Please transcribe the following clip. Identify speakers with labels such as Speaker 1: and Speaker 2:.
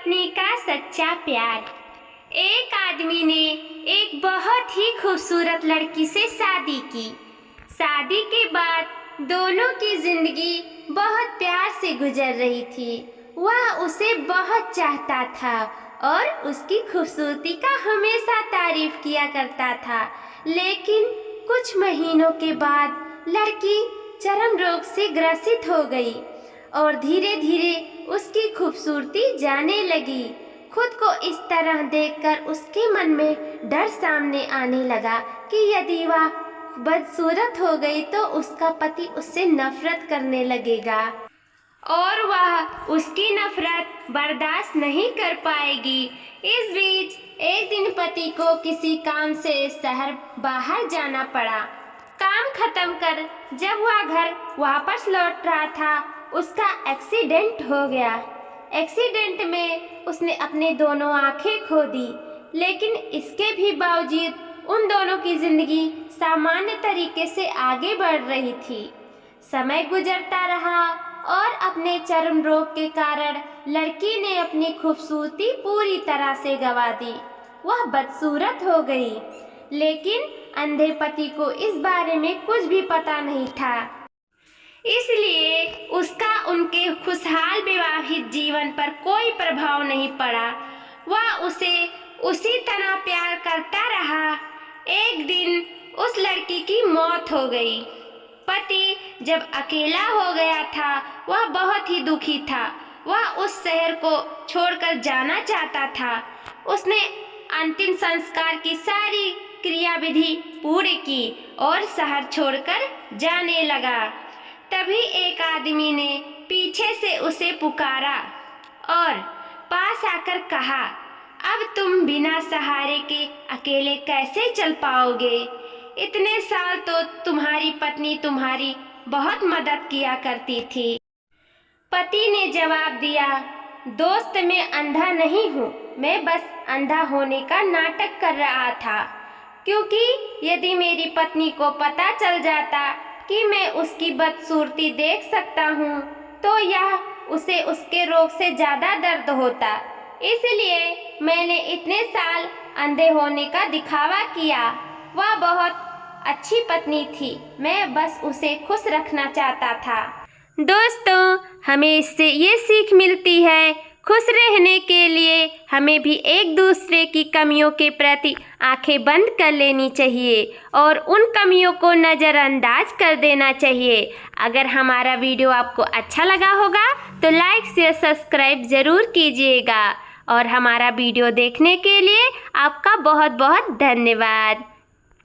Speaker 1: पत्नी का सच्चा प्यार। एक आदमी ने एक बहुत ही खूबसूरत लड़की से शादी की। शादी के बाद दोनों की जिंदगी बहुत प्यार से गुजर रही थी। वह उसे बहुत चाहता था और उसकी खूबसूरती का हमेशा तारीफ किया करता था। लेकिन कुछ महीनों के बाद लड़की चर्म रोग से ग्रसित हो गई और धीरे धीरे उसकी खूबसूरती जाने लगी। खुद को इस तरह देखकर उसके मन में डर सामने आने लगा कि यदि वह बदसूरत हो गई तो उसका पति उससे नफरत करने लगेगा और वह उसकी नफरत बर्दाश्त नहीं कर पाएगी। इस बीच एक दिन पति को किसी काम से शहर बाहर जाना पड़ा। काम खत्म कर जब वह घर वापस लौट रहा था, उसका एक्सीडेंट हो गया। एक्सीडेंट में उसने अपने दोनों आंखें खो दी, लेकिन इसके भी बावजूद उन दोनों की जिंदगी सामान्य तरीके से आगे बढ़ रही थी। समय गुजरता रहा और अपने चर्म रोग के कारण लड़की ने अपनी खूबसूरती पूरी तरह से गंवा दी। वह बदसूरत हो गई, लेकिन अंधे पति को इस बारे में कुछ भी पता नहीं था। इसलिए उसका उनके खुशहाल विवाहित जीवन पर कोई प्रभाव नहीं पड़ा। वह उसे उसी तरह प्यार करता रहा। एक दिन उस लड़की की मौत हो गई। पति जब अकेला हो गया था, वह बहुत ही दुखी था। वह उस शहर को छोड़कर जाना चाहता था। उसने अंतिम संस्कार की सारी क्रियाविधि पूरी की और शहर छोड़कर जाने लगा। तभी एक आदमी ने पीछे से उसे पुकारा और पास आकर कहा, अब तुम बिना सहारे के अकेले कैसे चल पाओगे? इतने साल तो तुम्हारी पत्नी तुम्हारी बहुत मदद किया करती थी। पति ने जवाब दिया, दोस्त मैं अंधा नहीं हूँ, मैं बस अंधा होने का नाटक कर रहा था, क्योंकि यदि मेरी पत्नी को पता चल जाता कि मैं उसकी बदसूरती देख सकता हूँ तो यह उसे उसके रोग से ज़्यादा दर्द होता। इसलिए मैंने इतने साल अंधे होने का दिखावा किया। वह बहुत अच्छी पत्नी थी, मैं बस उसे खुश रखना चाहता था। दोस्तों, हमें इससे ये सीख मिलती है, खुश रहने के लिए हमें भी एक दूसरे की कमियों के प्रति आंखें बंद कर लेनी चाहिए और उन कमियों को नज़रअंदाज कर देना चाहिए। अगर हमारा वीडियो आपको अच्छा लगा होगा तो लाइक शेयर सब्सक्राइब ज़रूर कीजिएगा और हमारा वीडियो देखने के लिए आपका बहुत बहुत धन्यवाद।